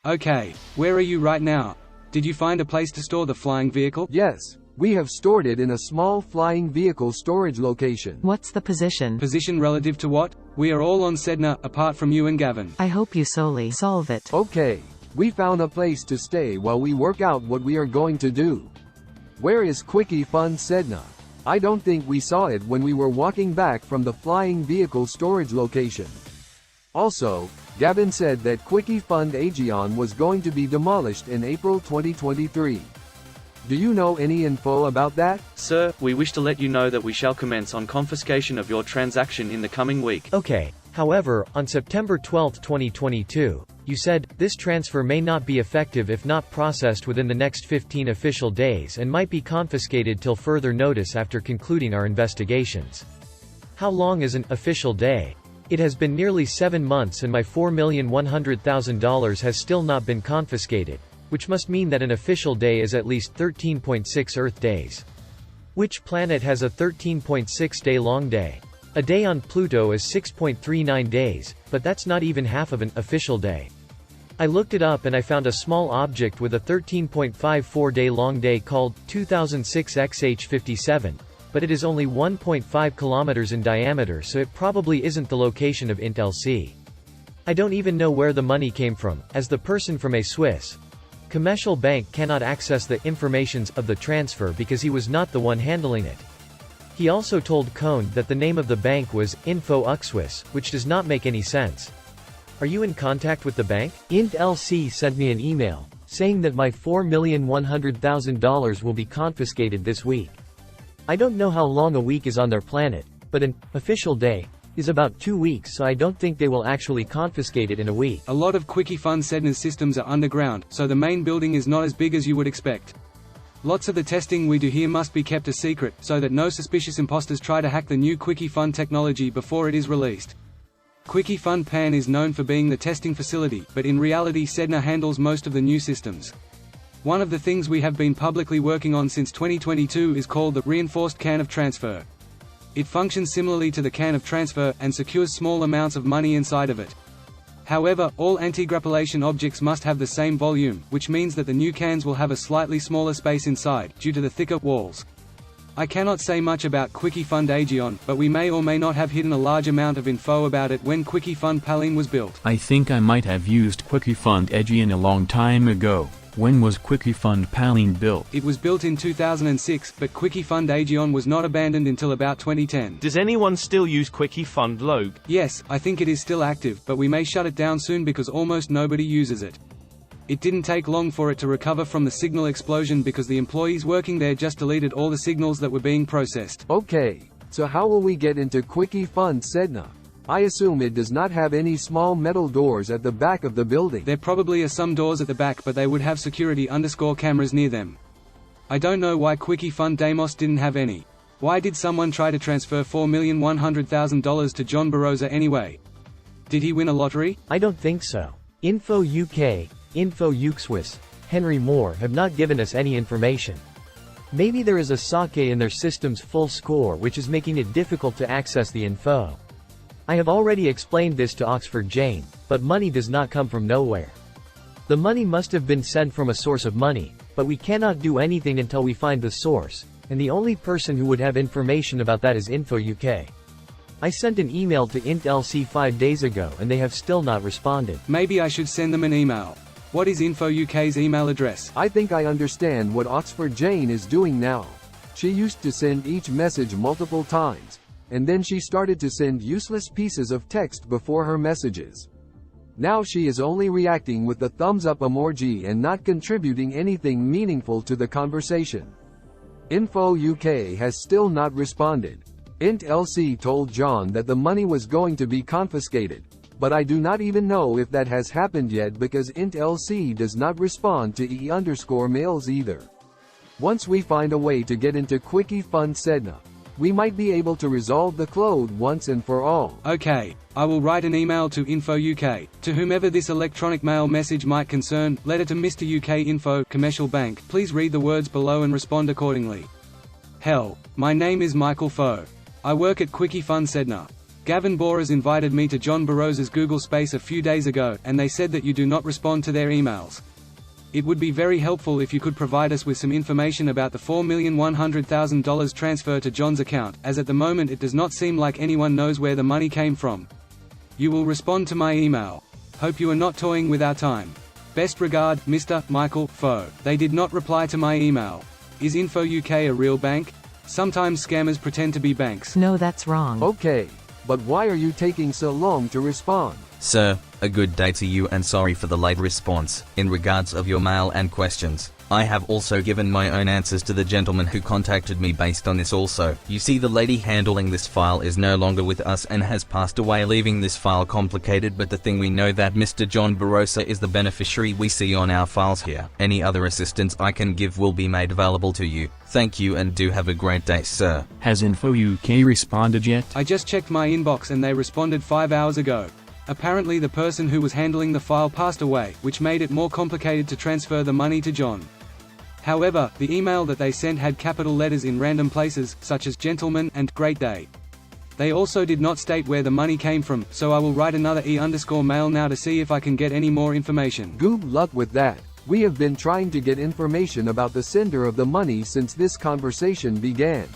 Okay, where are you right now? Did you find a place to store the flying vehicle? Yes, we have stored it in a small flying vehicle storage location. What's the position? Position relative to what? We are all on Sedna, apart from you and Gavin. I hope you solely solve it. Okay, we found a place to stay while we work out what we are going to do. Where is Quickie Fund Sedna? I don't think we saw it when we were walking back from the flying vehicle storage location. Also, Gavin said that Quickie Fund Aegeon was going to be demolished in April 2023. Do you know any info about that? Sir, we wish to let you know that we shall commence on confiscation of your transaction in the coming week. Okay. However, on September 12, 2022, you said, this transfer may not be effective if not processed within the next 15 official days and might be confiscated till further notice after concluding our investigations. How long is an official day? It has been nearly 7 months and my $4,100,000 has still not been confiscated, which must mean that an official day is at least 13.6 Earth days. Which planet has a 13.6 day long day? A day on Pluto is 6.39 days, but that's not even half of an official day. I looked it up and I found a small object with a 13.54 day long day called 2006 XH57, but it is only 1.5 kilometers in diameter, so it probably isn't the location of INT-LC. I don't even know where the money came from, as the person from a Swiss commercial bank cannot access the informations of the transfer because he was not the one handling it. He also told Cone that the name of the bank was Info Uxwis, which does not make any sense. Are you in contact with the bank? INT-LC sent me an email, saying that my $4,100,000 will be confiscated this week. I don't know how long a week is on their planet, but an official day is about 2 weeks, so I don't think they will actually confiscate it in a week. A lot of Quickie Fund Sedna's systems are underground, so the main building is not as big as you would expect. Lots of the testing we do here must be kept a secret, so that no suspicious imposters try to hack the new Quickie Fund technology before it is released. Quickie Fund Pan is known for being the testing facility, but in reality Sedna handles most of the new systems. One of the things we have been publicly working on since 2022 is called the Reinforced Can of Transfer. It functions similarly to the can of transfer, and secures small amounts of money inside of it. However, all anti-grapplation objects must have the same volume, which means that the new cans will have a slightly smaller space inside, due to the thicker walls. I cannot say much about Quickie Fund Aegeon, but we may or may not have hidden a large amount of info about it when Quickie Fund Palin was built. I think I might have used Quickie Fund Aegeon a long time ago. When was Quickie Fund Palin built? It was built in 2006, but Quickie Fund Aegeon was not abandoned until about 2010. Does anyone still use Quickie Fund Log? Yes, I think it is still active, but we may shut it down soon because almost nobody uses it. It didn't take long for it to recover from the signal explosion because the employees working there just deleted all the signals that were being processed. Okay, so how will we get into Quickie Fund Sedna? I assume it does not have any small metal doors at the back of the building. There probably are some doors at the back, but they would have security_cameras near them. I don't know why Quickie Fund Deimos didn't have any. Why did someone try to transfer $4,100,000 to John Barosa anyway? Did he win a lottery? I don't think so. Info UK, Info Uxwis, Henry Moore have not given us any information. Maybe there is a sake in their system's full score which is making it difficult to access the info. I have already explained this to Oxford Jane, but money does not come from nowhere. The money must have been sent from a source of money, but we cannot do anything until we find the source, and the only person who would have information about that is Info UK. I sent an email to INT-LC 5 days ago and they have still not responded. Maybe I should send them an email. What is Info UK's email address? I think I understand what Oxford Jane is doing now. She used to send each message multiple times, and then she started to send useless pieces of text before her messages. Now she is only reacting with the thumbs up emoji and not contributing anything meaningful to the conversation. Info UK has still not responded. INT-LC told John that the money was going to be confiscated, but I do not even know if that has happened yet because INT-LC does not respond to e_mails either. Once we find a way to get into Quickie Fund Sedna, we might be able to resolve the code once and for all. Okay, I will write an email to Info UK, to whomever this electronic mail message might concern. Letter to Mr. UK Info, Commercial Bank. Please read the words below and respond accordingly. Hell, my name is Michael Foe. I work at Quickie Fund Sedna. Gavin Borers invited me to John Barosa's Google Space a few days ago, and they said that you do not respond to their emails. It would be very helpful if you could provide us with some information about the $4,100,000 transfer to John's account, as at the moment it does not seem like anyone knows where the money came from. You will respond to my email. Hope you are not toying with our time. Best regard, Mr. Michael Foe. They did not reply to my email. Is Info UK a real bank? Sometimes scammers pretend to be banks. No, that's wrong. Okay, but why are you taking so long to respond? Sir, a good day to you and sorry for the late response. In regards of your mail and questions, I have also given my own answers to the gentleman who contacted me based on this also. You see, the lady handling this file is no longer with us and has passed away, leaving this file complicated, but the thing we know that Mr. John Barosa is the beneficiary we see on our files here. Any other assistance I can give will be made available to you. Thank you and do have a great day, sir. Has Info UK responded yet? I just checked my inbox and they responded 5 hours ago. Apparently the person who was handling the file passed away, which made it more complicated to transfer the money to John. However, the email that they sent had capital letters in random places, such as gentleman and great day. They also did not state where the money came from, so I will write another e_mail now to see if I can get any more information. Good luck with that. We have been trying to get information about the sender of the money since this conversation began.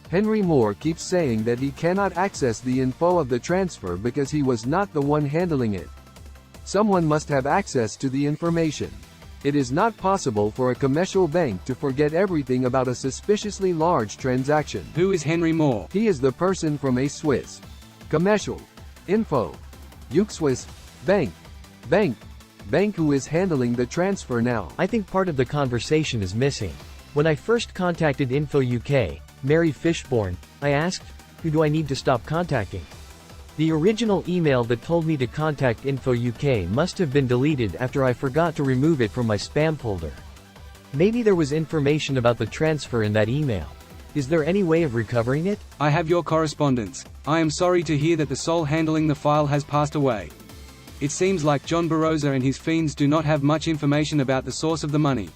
Henry Moore keeps saying that he cannot access the info of the transfer because he was not the one handling it. Someone must have access to the information. It is not possible for a commercial bank to forget everything about a suspiciously large transaction. Who is Henry Moore? He is the person from a Swiss commercial info Swiss bank who is handling the transfer now. I think part of the conversation is missing. When I first contacted Info UK, Mary Fishborn, I asked, who do I need to stop contacting? The original email that told me to contact Info UK must have been deleted after I forgot to remove it from my spam folder. Maybe there was information about the transfer in that email. Is there any way of recovering it? I have your correspondence. I am sorry to hear that the soul handling the file has passed away. It seems like John Barosa and his fiends do not have much information about the source of the money.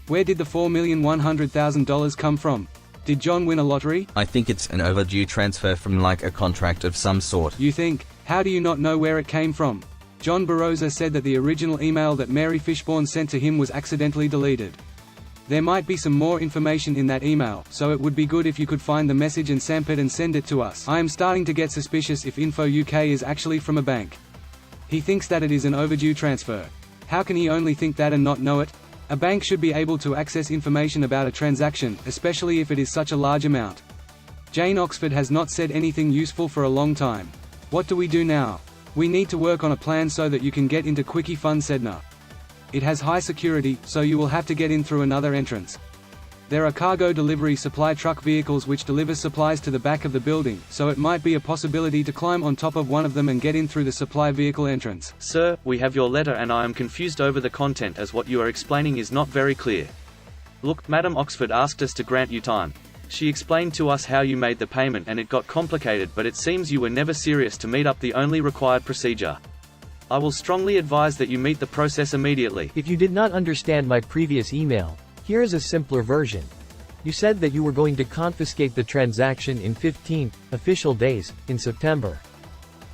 Where did the $4,100,000 come from? Did John win a lottery? I think it's an overdue transfer from like a contract of some sort. You think? How do you not know where it came from? John Barosa said that the original email that Mary Fishborn sent to him was accidentally deleted. There might be some more information in that email, so it would be good if you could find the message and stamp it and send it to us. I am starting to get suspicious if Info UK is actually from a bank. He thinks that it is an overdue transfer. How can he only think that and not know it? A bank should be able to access information about a transaction, especially if it is such a large amount. Jane Oxford has not said anything useful for a long time. What do we do now? We need to work on a plan so that you can get into Quickie Fund Sedna. It has high security, so you will have to get in through another entrance. There are cargo delivery supply truck vehicles which deliver supplies to the back of the building, so it might be a possibility to climb on top of one of them and get in through the supply vehicle entrance. Sir, we have your letter and I am confused over the content as what you are explaining is not very clear. Look, Madam Oxford asked us to grant you time. She explained to us how you made the payment and it got complicated, but it seems you were never serious to meet up the only required procedure. I will strongly advise that you meet the process immediately. If you did not understand my previous email, here is a simpler version. You said that you were going to confiscate the transaction in 15 official days in September.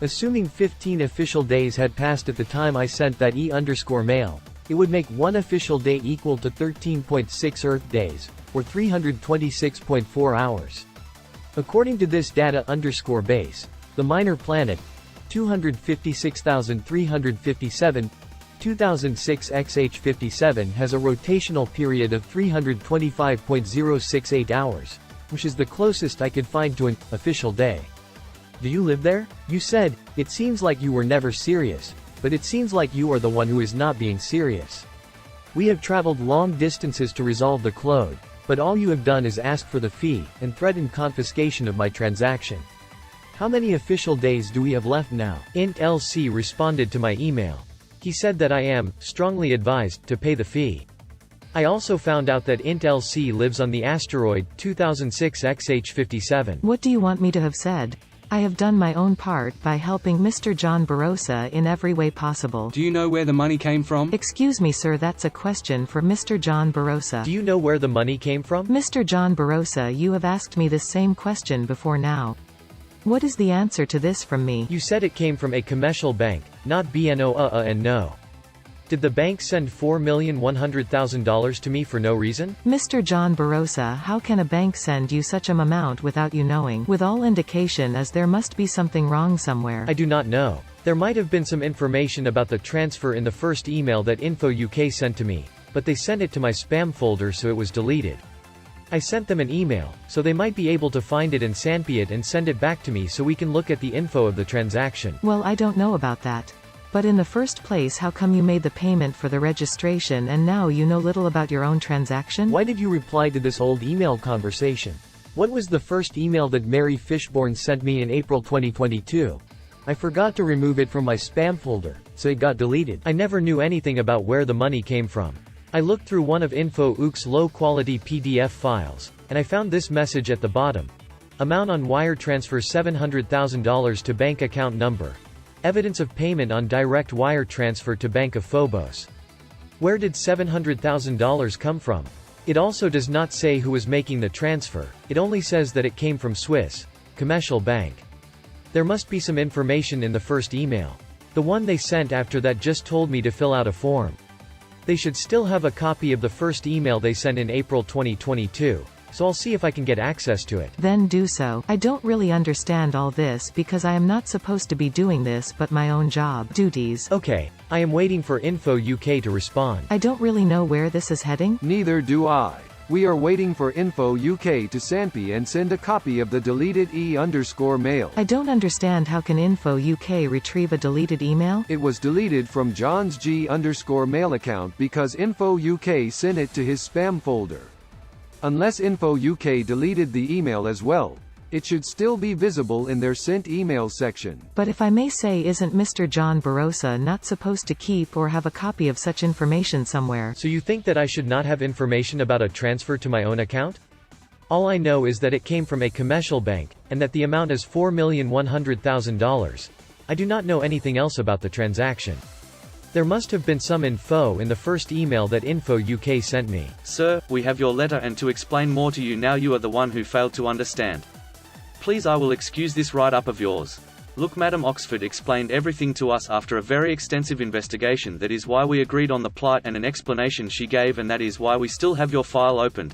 Assuming 15 official days had passed at the time I sent that e_mail, it would make one official day equal to 13.6 Earth days, or 326.4 hours. According to this data_base, the minor planet, 256,357, 2006 XH57 has a rotational period of 325.068 hours, which is the closest I could find to an official day. Do you live there? You said, it seems like you were never serious, but it seems like you are the one who is not being serious. We have traveled long distances to resolve the clode, but all you have done is ask for the fee, and threaten confiscation of my transaction. How many official days do we have left now? Int LC responded to my email. He said that I am, strongly advised, to pay the fee. I also found out that Int LC lives on the asteroid 2006 XH57. What do you want me to have said? I have done my own part by helping Mr. John Barosa in every way possible. Do you know where the money came from? Excuse me sir, that's a question for Mr. John Barosa. Do you know where the money came from? Mr. John Barosa, you have asked me this same question before now. What is the answer to this from me? You said it came from a commercial bank, not BNO and no. Did the bank send $4,100,000 to me for no reason? Mr. John Barosa, how can a bank send you such an amount without you knowing? With all indication as there must be something wrong somewhere. I do not know. There might have been some information about the transfer in the first email that Info UK sent to me, but they sent it to my spam folder so it was deleted. I sent them an email, so they might be able to find it and sanpy it and send it back to me so we can look at the info of the transaction. Well, I don't know about that. But in the first place, how come you made the payment for the registration and now you know little about your own transaction? Why did you reply to this old email conversation? What was the first email that Mary Fishborn sent me in April 2022? I forgot to remove it from my spam folder, so it got deleted. I never knew anything about where the money came from. I looked through one of Info UK's low-quality PDF files, and I found this message at the bottom. Amount on wire transfer $700,000 to bank account number. Evidence of payment on direct wire transfer to Bank of Phobos. Where did $700,000 come from? It also does not say who was making the transfer, it only says that it came from Swiss commercial bank. There must be some information in the first email. The one they sent after that just told me to fill out a form. They should still have a copy of the first email they sent in April 2022. So I'll see if I can get access to it. Then do so. I don't really understand all this because I am not supposed to be doing this but my own job duties. Okay, I am waiting for Info UK to respond. I don't really know where this is heading. Neither do I. We are waiting for Info UK to sanpy and send a copy of the deleted e_mail. I don't understand how can Info UK retrieve a deleted email? It was deleted from John's G_mail account because Info UK sent it to his spam folder. Unless Info UK deleted the email as well, it should still be visible in their sent email section. But if I may say, isn't Mr. John Barosa not supposed to keep or have a copy of such information somewhere? So you think that I should not have information about a transfer to my own account? All I know is that it came from a commercial bank, and that the amount is $4,100,000. I do not know anything else about the transaction. There must have been some info in the first email that Info UK sent me. Sir, we have your letter, and to explain more to you now, you are the one who failed to understand. Please, I will excuse this write-up of yours. Look, Madam Oxford explained everything to us after a very extensive investigation. That is why we agreed on the plight and an explanation she gave, and that is why we still have your file opened.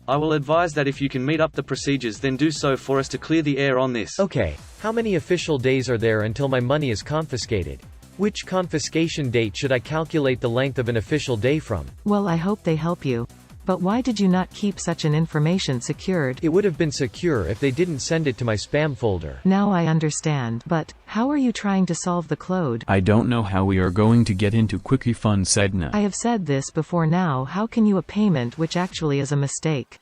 I will advise that if you can meet up the procedures, then do so for us to clear the air on this. Okay, how many official days are there until my money is confiscated? Which confiscation date should I calculate the length of an official day from? Well, I hope they help you. But why did you not keep such an information secured? It would have been secure if they didn't send it to my spam folder. Now I understand. But, how are you trying to solve the clode? I don't know how we are going to get into Quickie Fund, Sedna. I have said this before now. How can you a payment which actually is a mistake?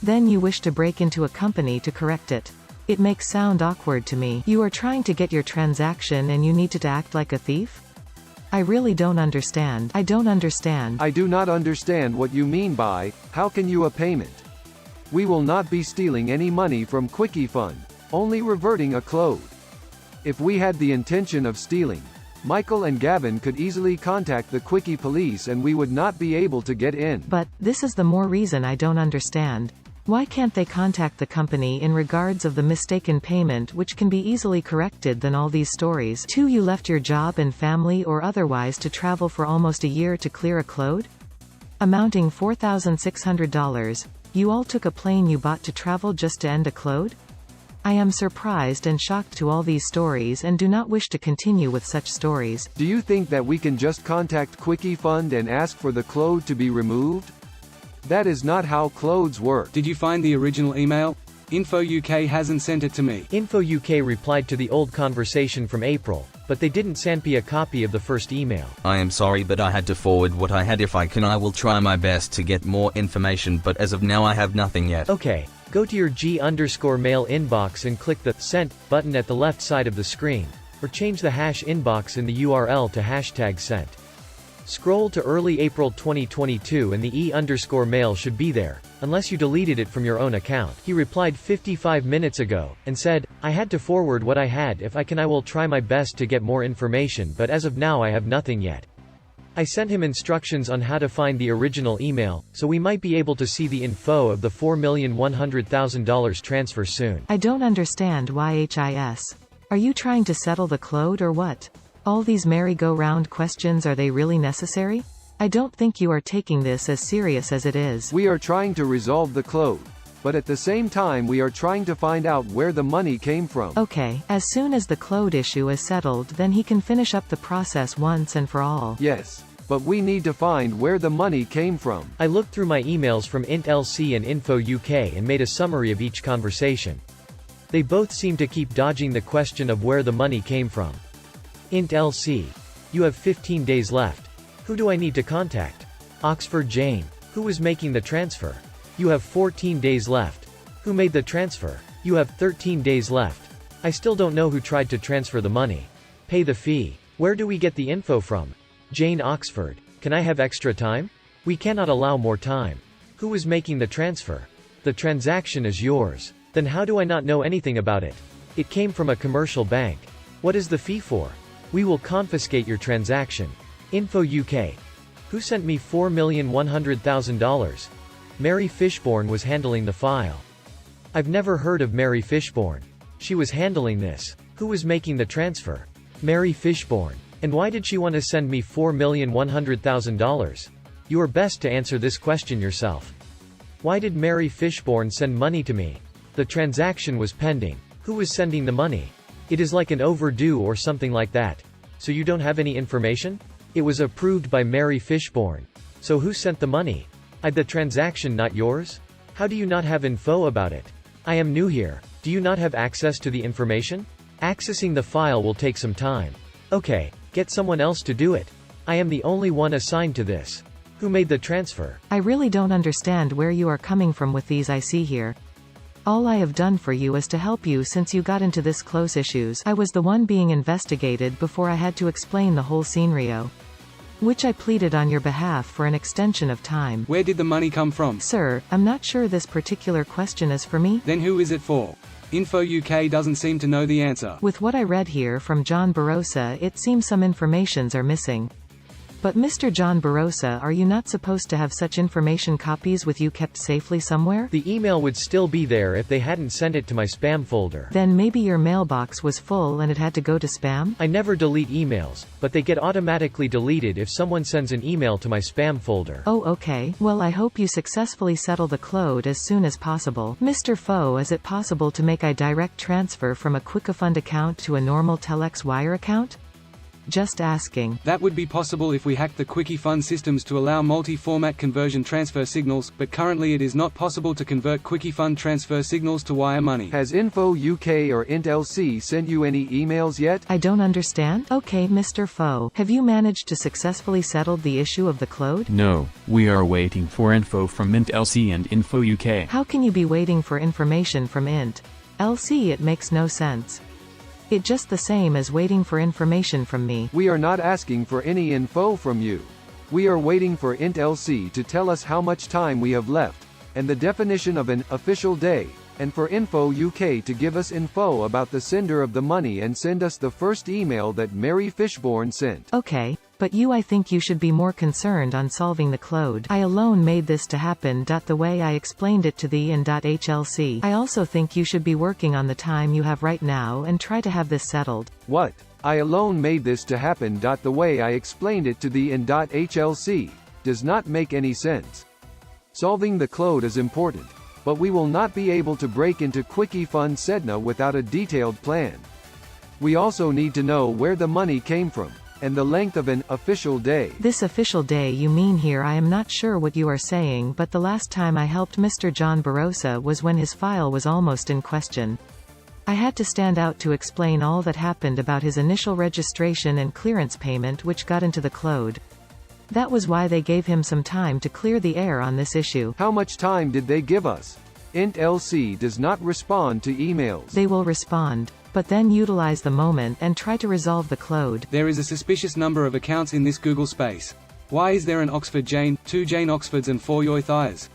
Then you wish to break into a company to correct it. It makes sound awkward to me. You are trying to get your transaction and you need to act like a thief? I really don't understand. I don't understand. I do not understand what you mean by, how can you a payment? We will not be stealing any money from Quickie Fund, only reverting a clode. If we had the intention of stealing, Michael and Gavin could easily contact the Quickie police and we would not be able to get in. But, this is the more reason I don't understand. Why can't they contact the company in regards of the mistaken payment, which can be easily corrected, than all these stories? 2. You left your job and family or otherwise to travel for almost a year to clear a clode? Amounting $4,600. You all took a plane you bought to travel just to end a clode? I am surprised and shocked to all these stories and do not wish to continue with such stories. Do you think that we can just contact Quickie Fund and ask for the clode to be removed? That is not how clodes work. Did you find the original email? Info UK hasn't sent it to me. Info UK replied to the old conversation from April, but they didn't send me a copy of the first email. I am sorry, but I had to forward what I had. If I can, I will try my best to get more information, but as of now I have nothing yet. Okay, go to your G_mail inbox and click the Sent button at the left side of the screen, or change the hash inbox in the URL to #sent. Scroll to early April 2022 and the E_mail should be there, unless you deleted it from your own account. He replied 55 minutes ago, and said, I had to forward what I had. If I can, I will try my best to get more information, but as of now I have nothing yet. I sent him instructions on how to find the original email, so we might be able to see the info of the $4,100,000 transfer soon. I don't understand YHIS. Are you trying to settle the clode or what? All these merry-go-round questions, are they really necessary? I don't think you are taking this as serious as it is. We are trying to resolve the clode, but at the same time we are trying to find out where the money came from. Okay, as soon as the clode issue is settled, then he can finish up the process once and for all. Yes, but we need to find where the money came from. I looked through my emails from IntLC and Info UK and made a summary of each conversation. They both seem to keep dodging the question of where the money came from. IntLC. You have 15 days left. Who do I need to contact? Oxford Jane. Who was making the transfer? You have 14 days left. Who made the transfer? You have 13 days left. I still don't know who tried to transfer the money. Pay the fee. Where do we get the info from? Jane Oxford. Can I have extra time? We cannot allow more time. Who was making the transfer? The transaction is yours. Then how do I not know anything about it? It came from a commercial bank. What is the fee for? We will confiscate your transaction. Info UK. Who sent me $4,100,000? Mary Fishborn was handling the file. I've never heard of Mary Fishborn. She was handling this. Who was making the transfer? Mary Fishborn. And why did she want to send me $4,100,000? You are best to answer this question yourself. Why did Mary Fishborn send money to me? The transaction was pending. Who was sending the money? It is like an overdue or something like that. So you don't have any information? It was approved by Mary Fishborn. So who sent the money? The transaction not yours? How do you not have info about it? I am new here. Do you not have access to the information? Accessing the file will take some time. Okay, get someone else to do it. I am the only one assigned to this. Who made the transfer? I really don't understand where you are coming from with these I see here. All I have done for you is to help you since you got into this close issues. I was the one being investigated before I had to explain the whole scenario, which I pleaded on your behalf for an extension of time. Where did the money come from? Sir, I'm not sure this particular question is for me. Then who is it for? Info UK doesn't seem to know the answer. With what I read here from John Barosa, it seems some informations are missing. But Mr. John Barosa, are you not supposed to have such information copies with you kept safely somewhere? The email would still be there if they hadn't sent it to my spam folder. Then maybe your mailbox was full and it had to go to spam? I never delete emails, but they get automatically deleted if someone sends an email to my spam folder. Oh, okay. Well, I hope you successfully settle the clode as soon as possible. Mr. Foe, is it possible to make a direct transfer from a QuickieFund account to a normal Telex wire account? Just asking. That would be possible if we hacked the Quickie Fund systems to allow multi-format conversion transfer signals, but currently it is not possible to convert Quickie Fund transfer signals to wire money. Has Info UK or IntLC sent you any emails yet? I don't understand. Okay, Mr. Foe, have you managed to successfully settle the issue of the clode? No, we are waiting for info from IntLC and Info UK. How can you be waiting for information from Int LC? It makes no sense. It just the same as waiting for information from me. We are not asking for any info from you. We are waiting for IntLC to tell us how much time we have left, and the definition of an official day, and for Info UK to give us info about the sender of the money and send us the first email that Mary Fishborn sent. Okay, but I think you should be more concerned on solving the clode. I alone made this to happen. The way I explained it to thee in HLC. I also think you should be working on the time you have right now and try to have this settled. What? I alone made this to happen. The way I explained it to thee in HLC does not make any sense. Solving the clode is important, but we will not be able to break into Quickie Fund Sedna without a detailed plan. We also need to know where the money came from, and the length of an official day. This official day you mean here? I am not sure what you are saying, but the last time I helped Mr. John Barosa was when his file was almost in question. I had to stand out to explain all that happened about his initial registration and clearance payment which got into the clode. That was why they gave him some time to clear the air on this issue. How much time did they give us? IntLC does not respond to emails. They will respond, but then utilize the moment and try to resolve the clode. There is a suspicious number of accounts in this Google space. Why is there an Oxford Jane, 2 Jane Oxfords and 4 Yoy Thias?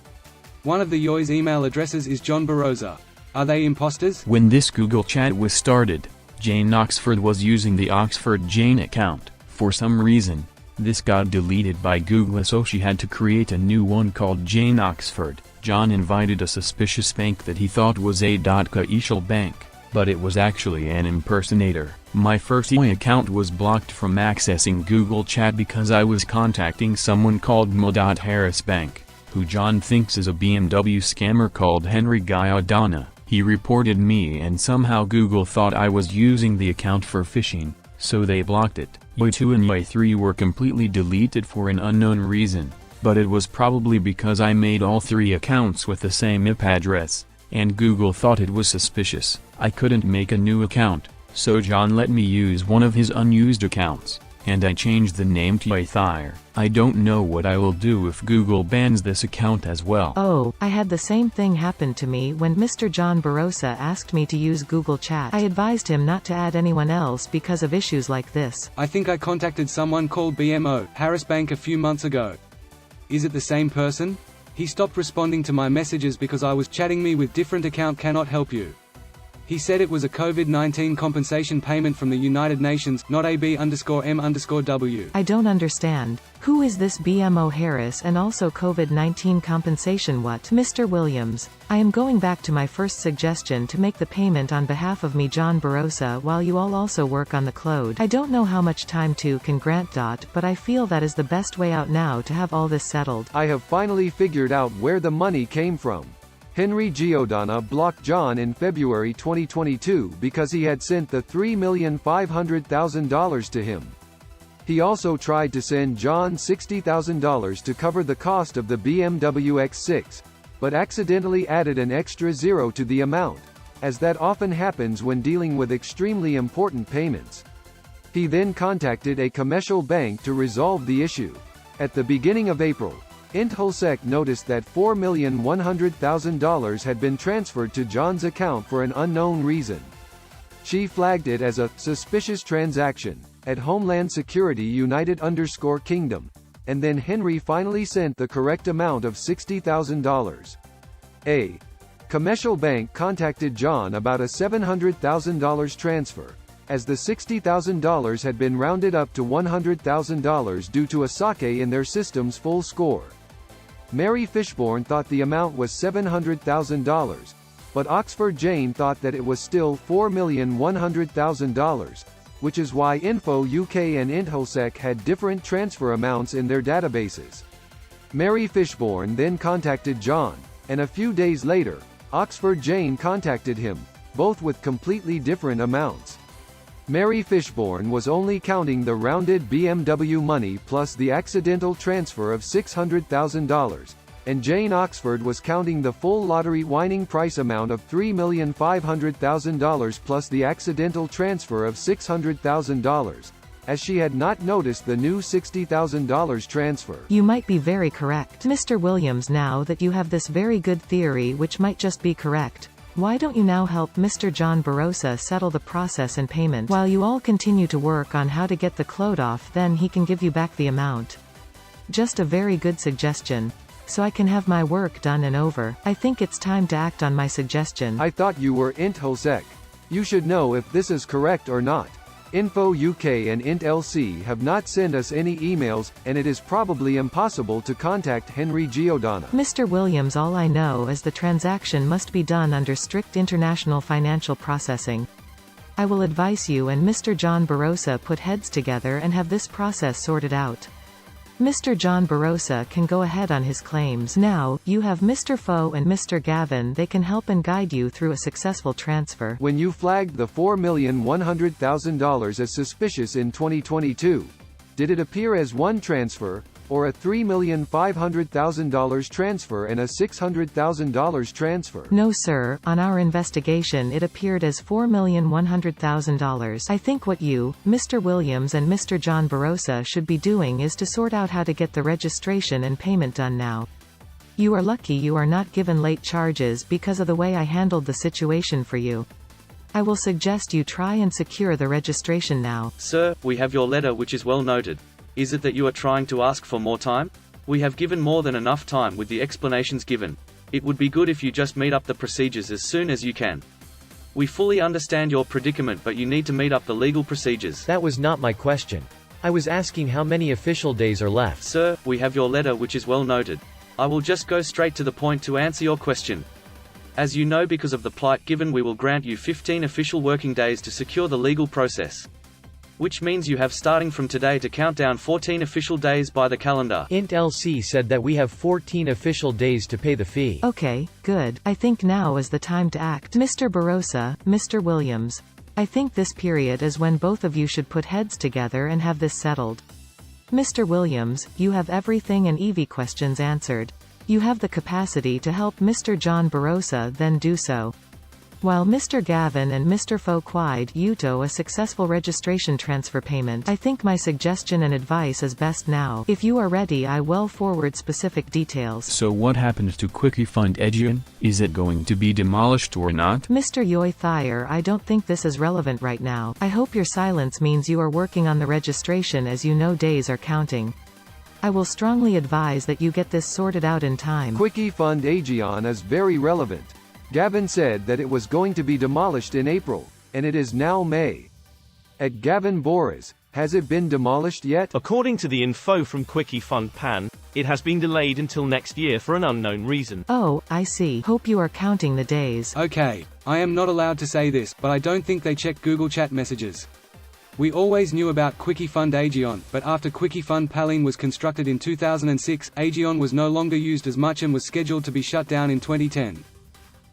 One of the Yoy's email addresses is John Barosa. Are they imposters? When this Google chat was started, Jane Oxford was using the Oxford Jane account. For some reason, This got deleted by Google, so she had to create a new one called Jane Oxford. John invited a suspicious bank that he thought was a.Official Bank, but it was actually an impersonator. My first account was blocked from accessing Google Chat because I was contacting someone called Bmo.Harris Bank, who John thinks is a BMW scammer called Henry Giordana. He reported me, and somehow Google thought I was using the account for phishing, so they blocked it. Y2 and Y3 were completely deleted for an unknown reason, but it was probably because I made all 3 accounts with the same IP address, and Google thought it was suspicious. I couldn't make a new account, so John let me use one of his unused accounts, and I changed the name to Aethyr. I don't know what I will do if Google bans this account as well. Oh, I had the same thing happen to me when Mr. John Barosa asked me to use Google Chat. I advised him not to add anyone else because of issues like this. I think I contacted someone called Bmo.Harris Bank a few months ago. Is it the same person? He stopped responding to my messages because I was chatting me with different account. Cannot help you. He said it was a COVID-19 compensation payment from the United Nations, not AB_M_W. I don't understand. Who is this Bmo.Harris and also COVID-19 compensation what? Mr. Williams, I am going back to my first suggestion to make the payment on behalf of me John Barosa while you all also work on the cloud. I don't know how much time to can grant. But I feel that is the best way out now to have all this settled. I have finally figured out where the money came from. Henry Giordana blocked John in February 2022 because he had sent the $3,500,000 to him. He also tried to send John $60,000 to cover the cost of the BMW X6, but accidentally added an extra zero to the amount, as that often happens when dealing with extremely important payments. He then contacted a commercial bank to resolve the issue. At the beginning of April, Intelsec noticed that $4,100,000 had been transferred to John's account for an unknown reason. She flagged it as a suspicious transaction at Homeland Security United_Kingdom, and then Henry finally sent the correct amount of $60,000. A commercial bank contacted John about a $700,000 transfer, as the $60,000 had been rounded up to $100,000 due to a sake in their system's full score. Mary Fishburne thought the amount was $700,000, but Oxford Jane thought that it was still $4,100,000, which is why Info UK and Intelsec had different transfer amounts in their databases. Mary Fishburne then contacted John, and a few days later, Oxford Jane contacted him, both with completely different amounts. Mary Fishburne was only counting the rounded BMW money plus the accidental transfer of $600,000, and Jane Oxford was counting the full lottery winning price amount of $3,500,000 plus the accidental transfer of $600,000, as she had not noticed the new $60,000 transfer. You might be very correct, Mr. Williams. Now that you have this very good theory which might just be correct, why don't you now help Mr. John Barosa settle the process and payment while you all continue to work on how to get the cloud off, then he can give you back the amount. Just a very good suggestion. So I can have my work done and over. I think it's time to act on my suggestion. I thought you were Intelsec. You should know if this is correct or not. Info UK and IntLC have not sent us any emails, and it is probably impossible to contact Henry Giordana. Mr. Williams, all I know is the transaction must be done under strict international financial processing. I will advise you and Mr. John Barosa put heads together and have this process sorted out. Mr. John Barosa can go ahead on his claims. Now, you have Mr. Foe and Mr. Gavin. They can help and guide you through a successful transfer. When you flagged the $4,100,000 as suspicious in 2022, did it appear as one transfer, or a $3,500,000 transfer and a $600,000 transfer? No sir, on our investigation it appeared as $4,100,000. I think what you, Mr. Williams and Mr. John Barosa should be doing is to sort out how to get the registration and payment done now. You are lucky you are not given late charges because of the way I handled the situation for you. I will suggest you try and secure the registration now. Sir, we have your letter, which is well noted. Is it that you are trying to ask for more time? We have given more than enough time with the explanations given. It would be good if you just meet up the procedures as soon as you can. We fully understand your predicament, but you need to meet up the legal procedures. That was not my question. I was asking how many official days are left. Sir, we have your letter, which is well noted. I will just go straight to the point to answer your question. As you know, because of the plight given, we will grant you 15 official working days to secure the legal process. Which means you have starting from today to count down 14 official days by the calendar. Int LC said that we have 14 official days to pay the fee. Okay, good. I think now is the time to act. Mr. Barosa, Mr. Williams. I think this period is when both of you should put heads together and have this settled. Mr. Williams, you have everything and Evie questions answered. You have the capacity to help Mr. John Barosa, then do so. While Mr. Gavin and Mr. Foquide Uto a successful registration transfer payment, I think my suggestion and advice is best now. If you are ready, I will forward specific details. So what happened to Quickie Fund Aegeon? Is it going to be demolished or not? Mr. Yoy Thayer, I don't think this is relevant right now. I hope your silence means you are working on the registration, as you know days are counting. I will strongly advise that you get this sorted out in time. Quickie Fund Aegeon is very relevant. Gavin said that it was going to be demolished in April, and it is now May. At Gavin Boris, has it been demolished yet? According to the info from Quickie Fund Pan, it has been delayed until next year for an unknown reason. Oh, I see. Hope you are counting the days. Okay, I am not allowed to say this, but I don't think they check Google Chat messages. We always knew about Quickie Fund Aegeon, but after Quickie Fund Paline was constructed in 2006, Aegeon was no longer used as much and was scheduled to be shut down in 2010.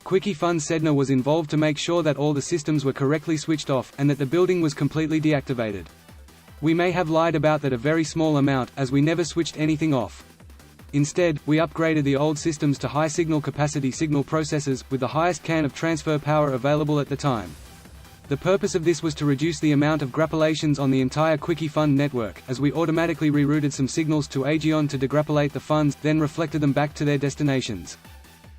Quickie Fund Sedna was involved to make sure that all the systems were correctly switched off, and that the building was completely deactivated. We may have lied about that a very small amount, as we never switched anything off. Instead, we upgraded the old systems to high signal capacity signal processors, with the highest can of transfer power available at the time. The purpose of this was to reduce the amount of grappolations on the entire Quickie Fund network, as we automatically rerouted some signals to Aegeon to degrappolate the funds, then reflected them back to their destinations.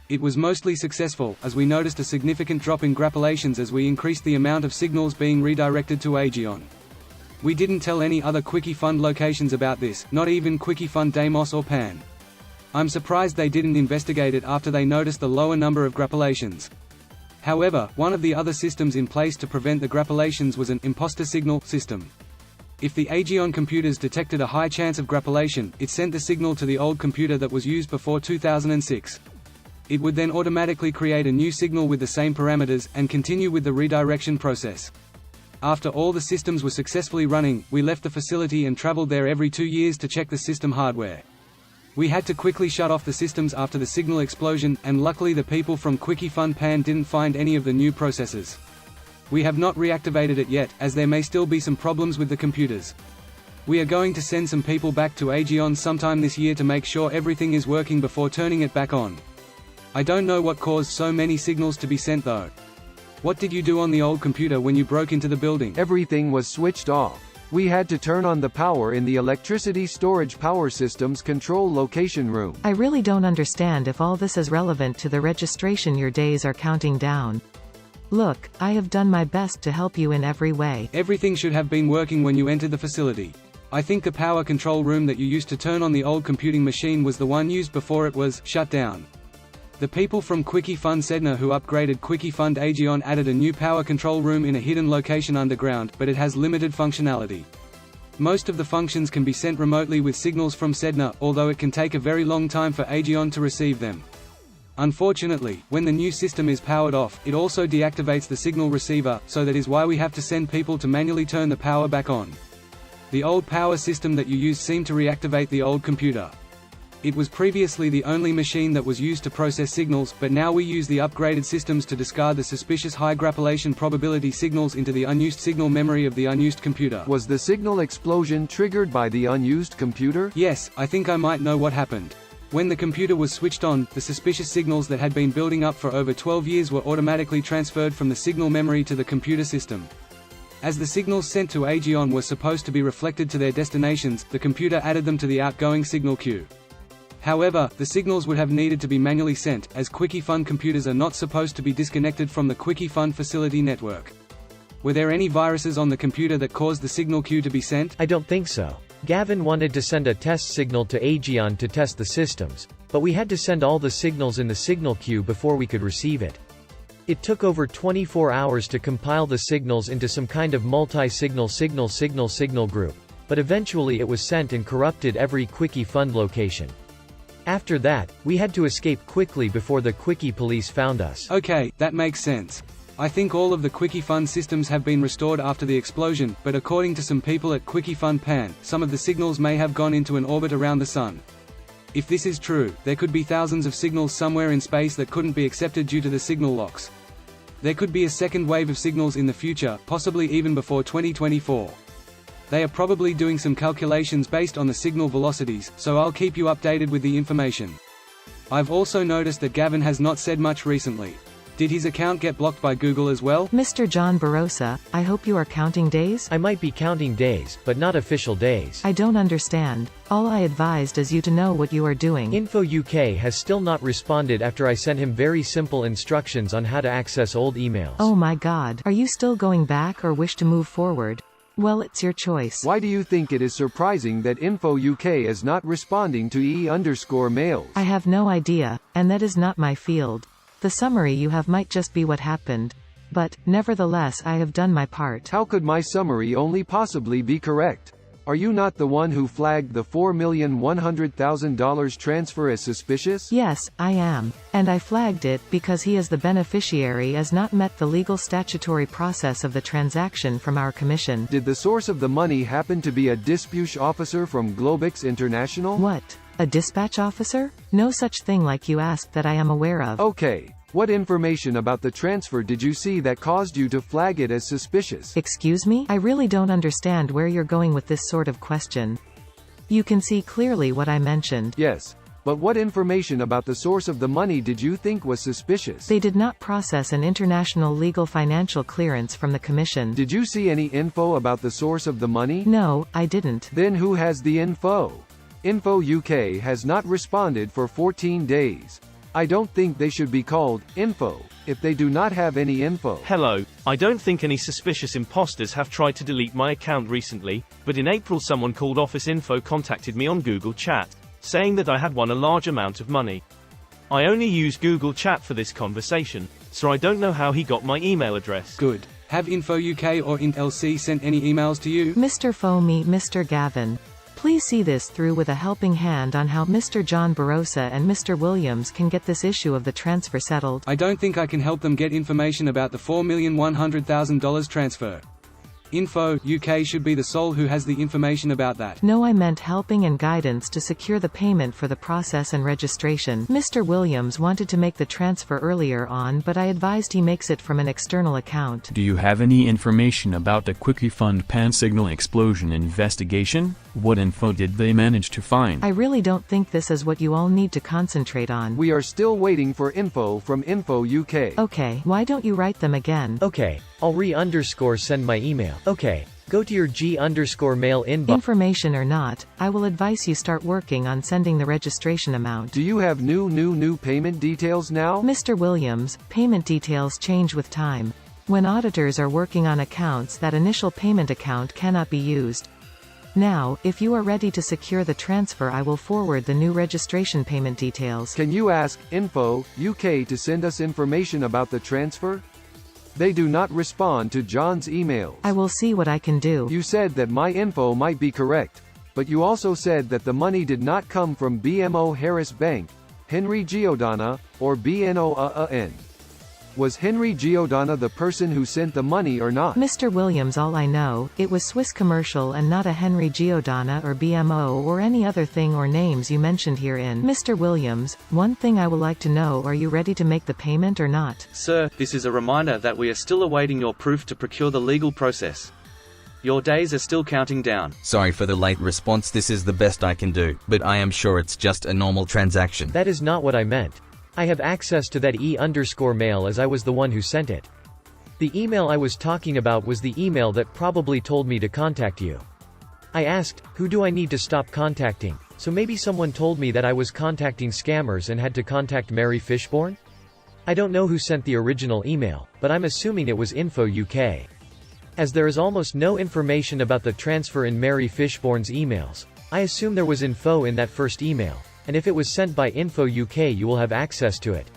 It was mostly successful, as we noticed a significant drop in grappolations as we increased the amount of signals being redirected to Aegeon. We didn't tell any other Quickie Fund locations about this, not even Quickie Fund Deimos or Pan. I'm surprised they didn't investigate it after they noticed the lower number of grappolations. However, one of the other systems in place to prevent the grappolations was an imposter signal system. If the Aegeon computers detected a high chance of grappolation, it sent the signal to the old computer that was used before 2006. It would then automatically create a new signal with the same parameters, and continue with the redirection process. After all the systems were successfully running, we left the facility and traveled there every 2 years to check the system hardware. We had to quickly shut off the systems after the signal explosion, and luckily the people from Quickie Fund Pan didn't find any of the new processors. We have not reactivated it yet, as there may still be some problems with the computers. We are going to send some people back to Aegeon sometime this year to make sure everything is working before turning it back on. I don't know what caused so many signals to be sent though. What did you do on the old computer when you broke into the building? Everything was switched off. We had to turn on the power in the electricity storage power systems control location room. I really don't understand if all this is relevant to the registration. Your days are counting down. Look, I have done my best to help you in every way. Everything should have been working when you entered the facility. I think the power control room that you used to turn on the old computing machine was the one used before it was shut down. The people from Quickie Fund Sedna who upgraded Quickie Fund Aegeon added a new power control room in a hidden location underground, but it has limited functionality. Most of the functions can be sent remotely with signals from Sedna, although it can take a very long time for Aegeon to receive them. Unfortunately, when the new system is powered off, it also deactivates the signal receiver, so that is why we have to send people to manually turn the power back on. The old power system that you used seemed to reactivate the old computer. It was previously the only machine that was used to process signals, but now we use the upgraded systems to discard the suspicious high grappolation probability signals into the unused signal memory of the unused computer. Was the signal explosion triggered by the unused computer? Yes, I think I might know what happened. When the computer was switched on, the suspicious signals that had been building up for over 12 years were automatically transferred from the signal memory to the computer system. As the signals sent to Aegeon were supposed to be reflected to their destinations, the computer added them to the outgoing signal queue. However, the signals would have needed to be manually sent, as Quickie Fund computers are not supposed to be disconnected from the Quickie Fund facility network. Were there any viruses on the computer that caused the signal queue to be sent? I don't think so. Gavin wanted to send a test signal to Aegeon to test the systems, but we had to send all the signals in the signal queue before we could receive it. It took over 24 hours to compile the signals into some kind of multi-signal signal group. but eventually it was sent and corrupted every Quickie fund location. After that, we had to escape quickly before the Quickie police found us. Okay, that makes sense. I think all of the Quickie Fund systems have been restored after the explosion, but according to some people at Quickie Fund Pan, some of the signals may have gone into an orbit around the Sun. If this is true, there could be thousands of signals somewhere in space that couldn't be accepted due to the signal locks. There could be a second wave of signals in the future, possibly even before 2024. They are probably doing some calculations based on the signal velocities, so I'll keep you updated with the information. I've also noticed that Gavin has not said much recently. Did his account get blocked by Google as well? Mr. John Barosa, I hope you are counting days? I might be counting days, but not official days. I don't understand. All I advised is you to know what you are doing. Info UK has still not responded after I sent him very simple instructions on how to access old emails. Oh my god. Are you still going back or wish to move forward? Well, it's your choice. Why do you think it is surprising that Info UK is not responding to E_mails? I have no idea, and that is not my field. The summary you have might just be what happened. But, nevertheless, I have done my part. How could my summary only possibly be correct? Are you not the one who flagged the $4,100,000 transfer as suspicious? Yes, I am. And I flagged it because he as the beneficiary has not met the legal statutory process of the transaction from our commission. Did the source of the money happen to be a dispatch officer from Globix International? What? A dispatch officer? No such thing like you asked that I am aware of. Okay. What information about the transfer did you see that caused you to flag it as suspicious? Excuse me? I really don't understand where you're going with this sort of question. You can see clearly what I mentioned. Yes. But what information about the source of the money did you think was suspicious? They did not process an international legal financial clearance from the commission. Did you see any info about the source of the money? No, I didn't. Then who has the info? Info UK has not responded for 14 days. I don't think they should be called info if they do not have any info. Hello, I don't think any suspicious imposters have tried to delete my account recently, but in April someone called Office Info contacted me on Google Chat, saying that I had won a large amount of money. I only use Google Chat for this conversation, so I don't know how he got my email address. Good. Have Info UK or Int LC sent any emails to you? Mr. Foamy, Mr. Gavin. Please see this through with a helping hand on how Mr. John Barosa and Mr. Williams can get this issue of the transfer settled. I don't think I can help them get information about the $4,100,000 transfer. Info UK should be the sole who has the information about that. No, I meant helping and guidance to secure the payment for the process and registration. Mr. Williams wanted to make the transfer earlier on, but I advised he makes it from an external account. Do you have any information about the Quickie Fund Pan signal explosion investigation? What info did they manage to find? I really don't think this is what you all need to concentrate on. We are still waiting for info from Info UK. Okay, why don't you write them again? Okay, I'll send my email. Okay, go to your G_mail inbox. Information or not, I will advise you start working on sending the registration amount. Do you have new payment details now? Mr. Williams, payment details change with time. When auditors are working on accounts, that initial payment account cannot be used. Now, if you are ready to secure the transfer, I will forward the new registration payment details. Can you ask Info UK to send us information about the transfer? They do not respond to John's emails. I will see what I can do. You said that my info might be correct, but you also said that the money did not come from Bmo.Harris Bank, Henry Giordana, or BNO. Was Henry Giordana the person who sent the money or not? Mr. Williams, all I know, it was Swiss Commercial and not a Henry Giordana or BMO or any other thing or names you mentioned herein. Mr. Williams, one thing I would like to know, are you ready to make the payment or not? Sir, this is a reminder that we are still awaiting your proof to procure the legal process. Your days are still counting down. Sorry for the late response, this is the best I can do, but I am sure it's just a normal transaction. That is not what I meant. I have access to that E_mail as I was the one who sent it. The email I was talking about was the email that probably told me to contact you. I asked, who do I need to stop contacting? So maybe someone told me that I was contacting scammers and had to contact Mary Fishborn? I don't know who sent the original email, but I'm assuming it was Info UK. As there is almost no information about the transfer in Mary Fishborn's emails, I assume there was info in that first email. And if it was sent by Info UK, you will have access to it.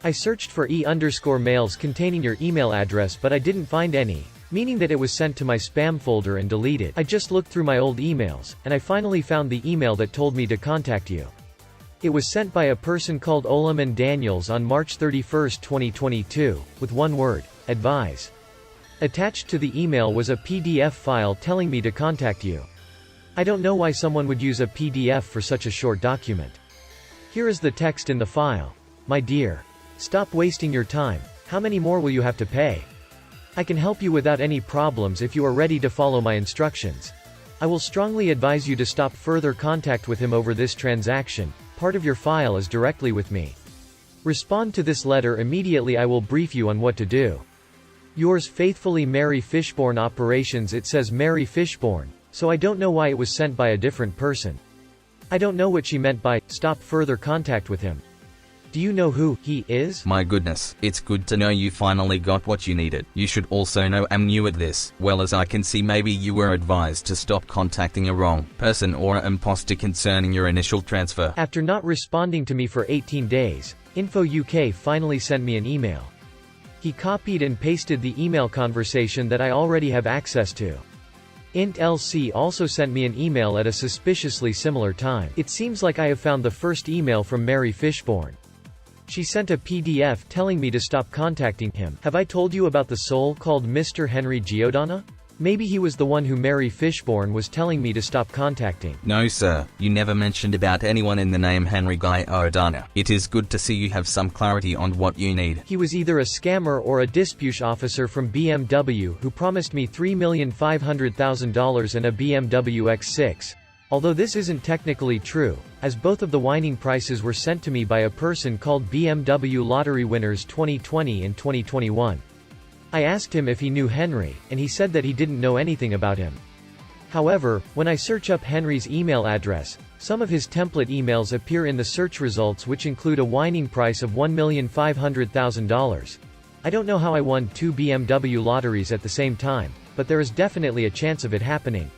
I searched for E_mails containing your email address, but I didn't find any. meaning that it was sent to my spam folder and deleted. I just looked through my old emails, and I finally found the email that told me to contact you. It was sent by a person called Olaman Daniels on March 31, 2022, with one word: advise. Attached to the email was a PDF file telling me to contact you. I don't know why someone would use a PDF for such a short document. Here is the text in the file. My dear, stop wasting your time. How many more will you have to pay? I can help you without any problems if you are ready to follow my instructions. I will strongly advise you to stop further contact with him over this transaction. Part of your file is directly with me. Respond to this letter immediately. I will brief you on what to do. Yours faithfully, Mary Fishborn. Operations. It says Mary Fishborn, so I don't know why it was sent by a different person. I don't know what she meant by, stop further contact with him. Do you know who he is? My goodness, it's good to know you finally got what you needed. You should also know I'm new at this. Well, as I can see, maybe you were advised to stop contacting a wrong person or an imposter concerning your initial transfer. After not responding to me for 18 days, Info UK finally sent me an email. He copied and pasted the email conversation that I already have access to. Int LC also sent me an email at a suspiciously similar time. It seems like I have found the first email from Mary Fishborn. She sent a PDF telling me to stop contacting him. Have I told you about the soul called Mr. Henry Giordana? Maybe he was the one who Mary Fishborn was telling me to stop contacting. No sir, you never mentioned about anyone in the name Henry Giordana. It is good to see you have some clarity on what you need. He was either a scammer or a dispute officer from BMW who promised me $3,500,000 and a BMW X6. Although this isn't technically true, as both of the winning prices were sent to me by a person called BMW Lottery Winners 2020 and 2021. I asked him if he knew Henry, and he said that he didn't know anything about him. However, when I search up Henry's email address, some of his template emails appear in the search results, which include a winning price of $1,500,000. I don't know how I won 2 BMW lotteries at the same time, but there is definitely a chance of it happening.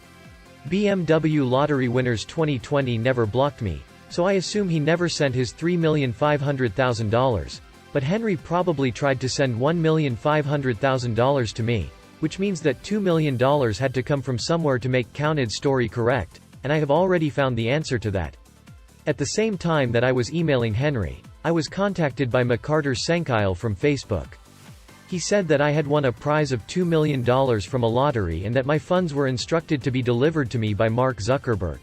BMW Lottery Winners 2020 never blocked me, so I assume he never sent his $3,500,000. But Henry probably tried to send $1,500,000 to me, which means that $2 million had to come from somewhere to make counted story correct, and I have already found the answer to that. At the same time that I was emailing Henry, I was contacted by McCarter Senkile from Facebook. He said that I had won a prize of $2 million from a lottery and that my funds were instructed to be delivered to me by Mark Zuckerberg.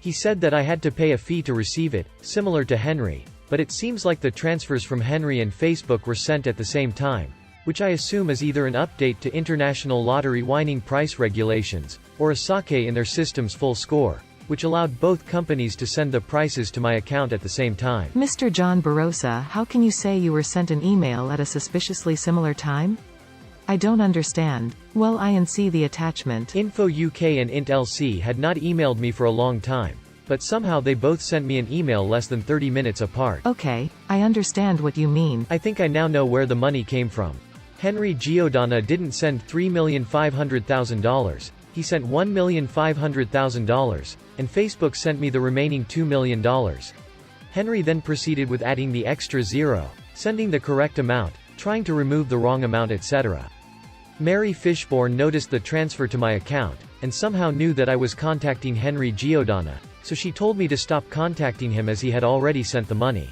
He said that I had to pay a fee to receive it, similar to Henry, but it seems like the transfers from Henry and Facebook were sent at the same time, which I assume is either an update to international lottery winning price regulations, or a sake in their system's full score, which allowed both companies to send the prices to my account at the same time. Mr. John Barosa, how can you say you were sent an email at a suspiciously similar time? I don't understand. Well, I can see the attachment. Info UK and Int LC had not emailed me for a long time, but somehow they both sent me an email less than 30 minutes apart. Okay, I understand what you mean. I think I now know where the money came from. Henry Giordana didn't send $3,500,000. He sent $1,500,000, and Facebook sent me the remaining $2 million. Henry then proceeded with adding the extra zero, sending the correct amount, trying to remove the wrong amount, etc. Mary Fishborn noticed the transfer to my account, and somehow knew that I was contacting Henry Giordana, so she told me to stop contacting him as he had already sent the money.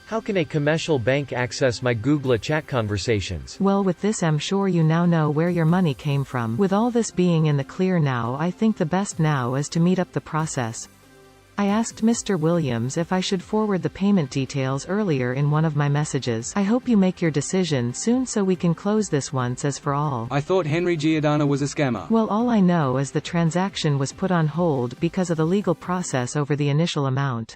How can a commercial bank access my Google chat conversations? Well, with this I'm sure you now know where your money came from. With all this being in the clear now, I think the best now is to meet up the process. I asked Mr. Williams if I should forward the payment details earlier in one of my messages. I hope you make your decision soon so we can close this once as for all. I thought Henry Giordana was a scammer. Well, all I know is the transaction was put on hold because of the legal process over the initial amount,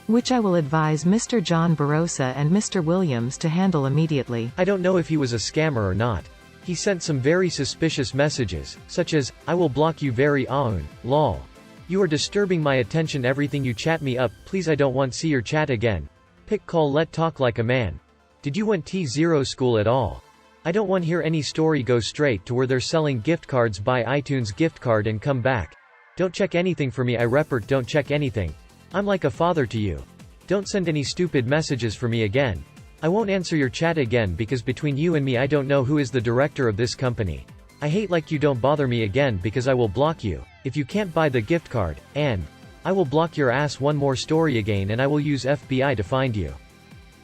which I will advise Mr. John Barosa and Mr. Williams to handle immediately. I don't know if he was a scammer or not. He sent some very suspicious messages, such as, I will block you very soon, lol. You are disturbing my attention, everything you chat me up, please I don't want see your chat again. Pick call, let talk like a man. Did you went T0 school at all? I don't want hear any story, go straight to where they're selling gift cards, buy iTunes gift card and come back. Don't check anything for me, I report, don't check anything. I'm like a father to you. Don't send any stupid messages for me again. I won't answer your chat again because between you and me I don't know who is the director of this company. I hate like you don't bother me again because I will block you, if you can't buy the gift card, and I will block your ass one more story again and I will use FBI to find you.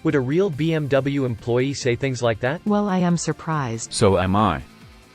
Would a real BMW employee say things like that? Well, I am surprised. So am I.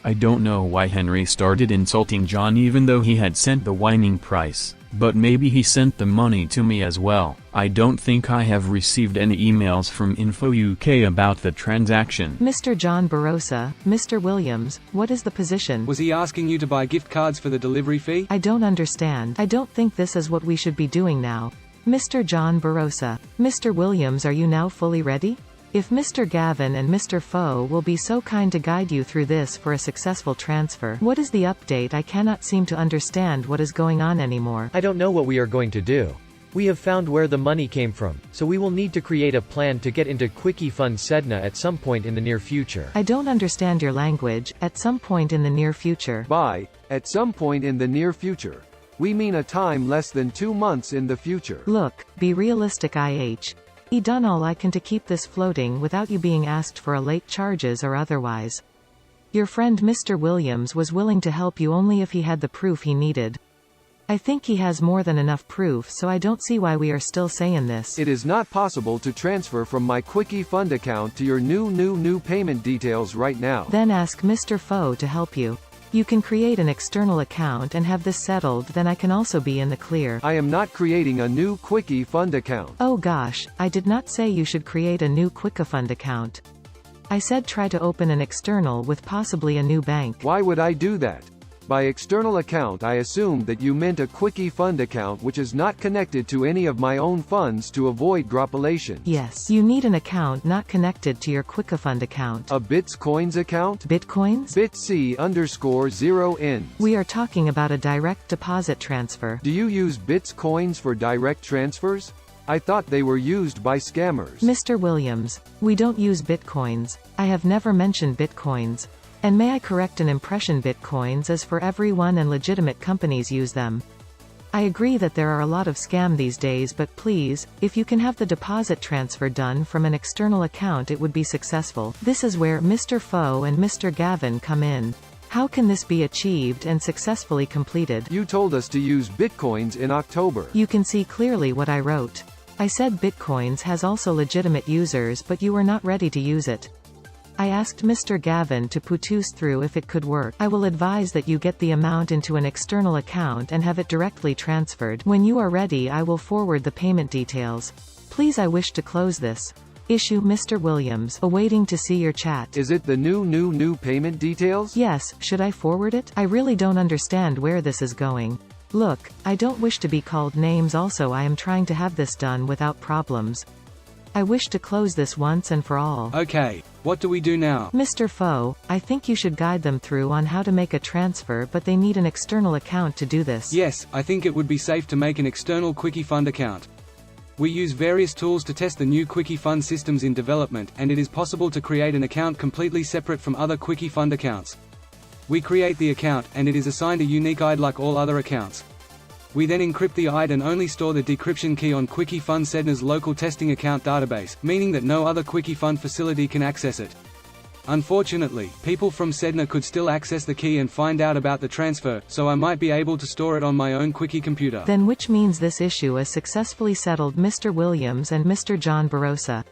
I don't know why Henry started insulting John even though he had sent the whining price, but maybe he sent the money to me as well. I don't think I have received any emails from Info UK about the transaction. Mr. John Barosa, Mr. Williams, what is the position? Was he asking you to buy gift cards for the delivery fee? I don't understand. I don't think this is what we should be doing now. Mr. John Barosa. Mr. Williams, are you now fully ready? If Mr. Gavin and Mr. Foe will be so kind to guide you through this for a successful transfer. What is the update? I cannot seem to understand what is going on anymore. I don't know what we are going to do. We have found where the money came from, so we will need to create a plan to get into Quickie Fund Sedna at some point in the near future. I don't understand your language. At some point in the near future. At some point in the near future. We mean a time less than 2 months in the future. Look, be realistic. I done all I can to keep this floating without you being asked for a late charges or otherwise. Your friend Mr. Williams was willing to help you only if he had the proof he needed. I think he has more than enough proof, so I don't see why we are still saying this. It is not possible to transfer from my Quickie Fund account to your new payment details right now. Then ask Mr. Foe to help you. You can create an external account and have this settled, then I can also be in the clear. I am not creating a new Quickie Fund account. Oh gosh, I did not say you should create a new Quickie Fund account. I said try to open an external with possibly a new bank. Why would I do that? By external account I assumed that you meant a Quickie Fund account which is not connected to any of my own funds to avoid gropulations. Yes, you need an account not connected to your Quickie Fund account. A Bitcoins account? Bitcoins? Bitc_0n. We are talking about a direct deposit transfer. Do you use Bitcoins for direct transfers? I thought they were used by scammers. Mr. Williams, we don't use Bitcoins. I have never mentioned Bitcoins. And may I correct an impression, Bitcoins is for everyone and legitimate companies use them. I agree that there are a lot of scam these days, but please, if you can have the deposit transfer done from an external account it would be successful. This is where Mr. Foe and Mr. Gavin come in. How can this be achieved and successfully completed? You told us to use Bitcoins in October. You can see clearly what I wrote. I said Bitcoins has also legitimate users, but you were not ready to use it. I asked Mr. Gavin to putus through if it could work. I will advise that you get the amount into an external account and have it directly transferred. When you are ready I will forward the payment details. Please, I wish to close this issue. Mr. Williams, awaiting to see your chat. Is it the new payment details? Yes, should I forward it? I really don't understand where this is going. Look, I don't wish to be called names, also I am trying to have this done without problems. I wish to close this once and for all. Okay, what do we do now? Mr. Foe, I think you should guide them through on how to make a transfer, but they need an external account to do this. Yes, I think it would be safe to make an external Quickie Fund account. We use various tools to test the new Quickie Fund systems in development, and it is possible to create an account completely separate from other Quickie Fund accounts. We create the account, and it is assigned a unique ID like all other accounts. We then encrypt the ID and only store the decryption key on Quickie Fund Sedna's local testing account database, meaning that no other Quickie Fund facility can access it. Unfortunately, people from Sedna could still access the key and find out about the transfer, so I might be able to store it on my own Quickie computer. Then which means this issue is successfully settled. Mr. Williams and Mr. John Barosa.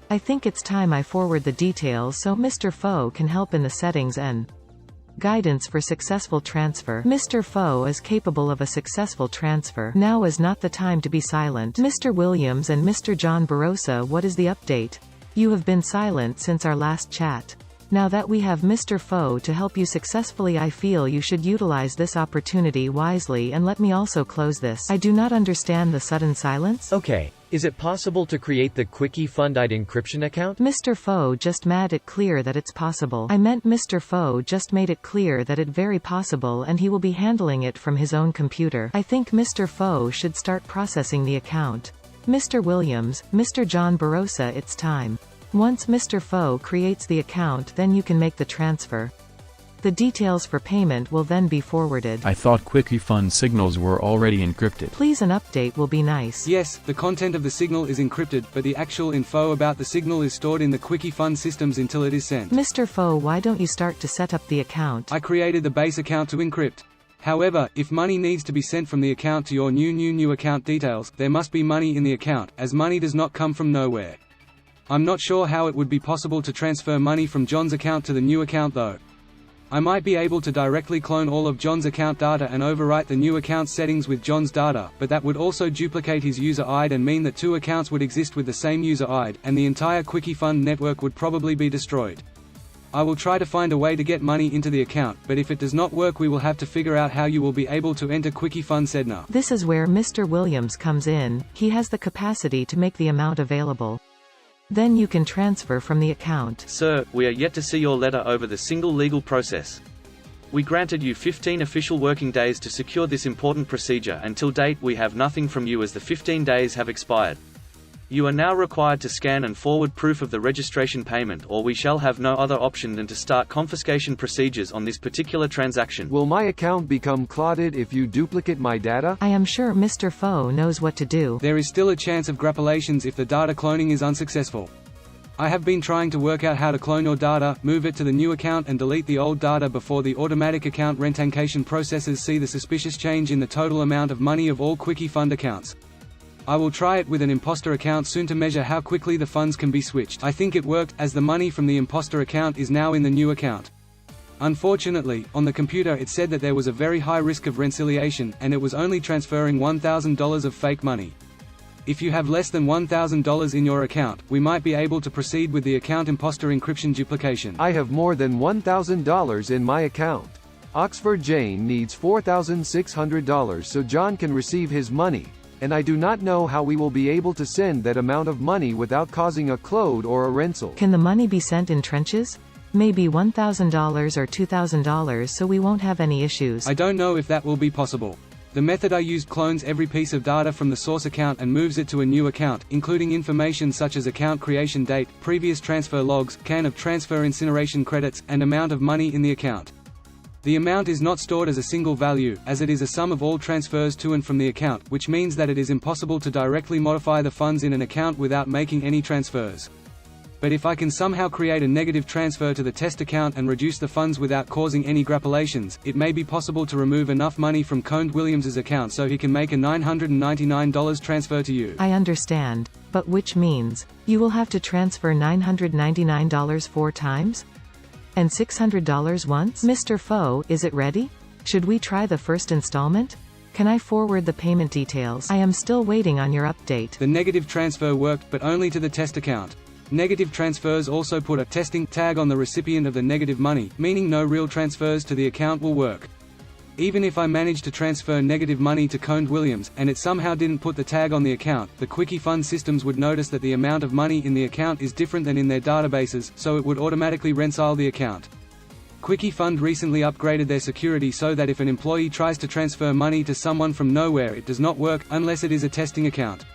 I think it's time I forward the details so Mr. Foe can help in the settings and guidance for successful transfer. Mr. Foe is capable of a successful transfer. Now is not the time to be silent. Mr. Williams and Mr. John Barosa, what is the update? You have been silent since our last chat. Now that we have Mr. Foe to help you successfully, I feel you should utilize this opportunity wisely, and let me also close this. I do not understand the sudden silence. Okay, is it possible to create the Quickie Fund ID encryption account? Mr. Foe just made it clear that it's possible. I meant Mr. Foe just made it clear that it's very possible, and he will be handling it from his own computer. I think Mr. Foe should start processing the account. Mr. Williams, Mr. John Barosa, it's time. Once Mr. Foe creates the account, then you can make the transfer. The details for payment will then be forwarded. I thought Quickie Fund signals were already encrypted. Please, an update will be nice. Yes, the content of the signal is encrypted, but the actual info about the signal is stored in the Quickie Fund systems until it is sent. Mr. Foe, why don't you start to set up the account? I created the base account to encrypt. However, if money needs to be sent from the account to your new account details, there must be money in the account, as money does not come from nowhere. I'm not sure how it would be possible to transfer money from John's account to the new account though. I might be able to directly clone all of John's account data and overwrite the new account settings with John's data, but that would also duplicate his user ID and mean that two accounts would exist with the same user ID, and the entire Quickie Fund network would probably be destroyed. I will try to find a way to get money into the account, but if it does not work, we will have to figure out how you will be able to enter Quickie Fund Sedna. This is where Mr. Williams comes in. He has the capacity to make the amount available. Then you can transfer from the account. Sir, we are yet to see your letter over the single legal process. We granted you 15 official working days to secure this important procedure. Until date, we have nothing from you as the 15 days have expired. You are now required to scan and forward proof of the registration payment, or we shall have no other option than to start confiscation procedures on this particular transaction. Will my account become clouded if you duplicate my data? I am sure Mr. Foe knows what to do. There is still a chance of grappolations if the data cloning is unsuccessful. I have been trying to work out how to clone your data, move it to the new account and delete the old data before the automatic account retencation processes see the suspicious change in the total amount of money of all Quickie Fund accounts. I will try it with an imposter account soon to measure how quickly the funds can be switched. I think it worked, as the money from the imposter account is now in the new account. Unfortunately, on the computer it said that there was a very high risk of reconciliation, and it was only transferring $1,000 of fake money. If you have less than $1,000 in your account, we might be able to proceed with the account imposter encryption duplication. I have more than $1,000 in my account. Oxford Jane needs $4,600 so John can receive his money. And I do not know how we will be able to send that amount of money without causing a clone or a rental. Can the money be sent in trenches? Maybe $1,000 or $2,000 so we won't have any issues. I don't know if that will be possible. The method I used clones every piece of data from the source account and moves it to a new account, including information such as account creation date, previous transfer logs, can of transfer incineration credits, and amount of money in the account. The amount is not stored as a single value, as it is a sum of all transfers to and from the account, which means that it is impossible to directly modify the funds in an account without making any transfers. But if I can somehow create a negative transfer to the test account and reduce the funds without causing any grappolations, it may be possible to remove enough money from Coned Williams's account so he can make a $999 transfer to you. I understand, but which means, you will have to transfer $999 4 times? And $600 once? Mr. Foe, is it ready? Should we try the first installment? Can I forward the payment details? I am still waiting on your update. The negative transfer worked, but only to the test account. Negative transfers also put a testing tag on the recipient of the negative money, meaning no real transfers to the account will work. Even if I managed to transfer negative money to Coned Williams, and it somehow didn't put the tag on the account, the Quickie Fund systems would notice that the amount of money in the account is different than in their databases, so it would automatically reconcile the account. Quickie Fund recently upgraded their security so that if an employee tries to transfer money to someone from nowhere, it does not work, unless it is a testing account.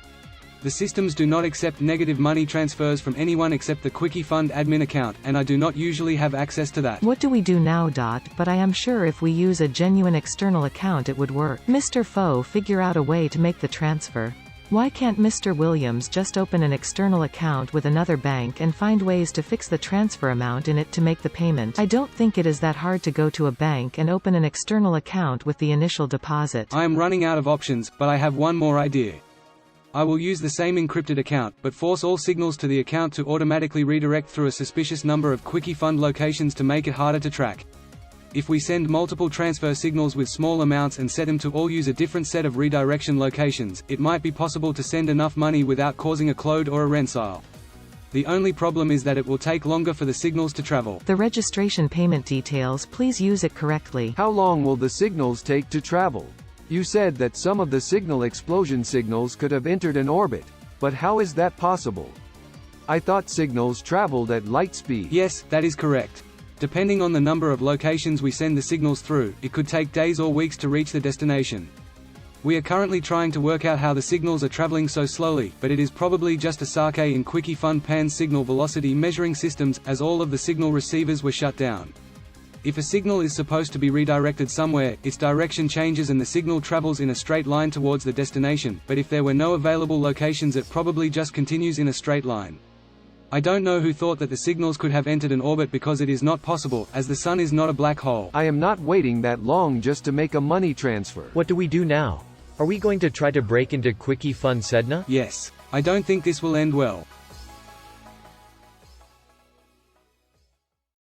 The systems do not accept negative money transfers from anyone except the Quickie Fund admin account, and I do not usually have access to that. What do we do now? But I am sure if we use a genuine external account it would work. Mr. Foe, figure out a way to make the transfer. Why can't Mr. Williams just open an external account with another bank and find ways to fix the transfer amount in it to make the payment? I don't think it is that hard to go to a bank and open an external account with the initial deposit. I am running out of options, but I have one more idea. I will use the same encrypted account, but force all signals to the account to automatically redirect through a suspicious number of Quickie Fund locations to make it harder to track. If we send multiple transfer signals with small amounts and set them to all use a different set of redirection locations, it might be possible to send enough money without causing a clone or a reconcile. The only problem is that it will take longer for the signals to travel. The registration payment details, please use it correctly. How long will the signals take to travel? You said that some of the signal explosion signals could have entered an orbit, but how is that possible? I thought signals traveled at light speed. Yes, that is correct. Depending on the number of locations we send the signals through, it could take days or weeks to reach the destination. We are currently trying to work out how the signals are traveling so slowly, but it is probably just a sake in Quickie Fund Pan's signal velocity measuring systems, as all of the signal receivers were shut down. If a signal is supposed to be redirected somewhere, its direction changes and the signal travels in a straight line towards the destination, but if there were no available locations it probably just continues in a straight line. I don't know who thought that the signals could have entered an orbit because it is not possible, as the Sun is not a black hole. I am not waiting that long just to make a money transfer. What do we do now? Are we going to try to break into Quickie Fun Sedna? Yes. I don't think this will end well.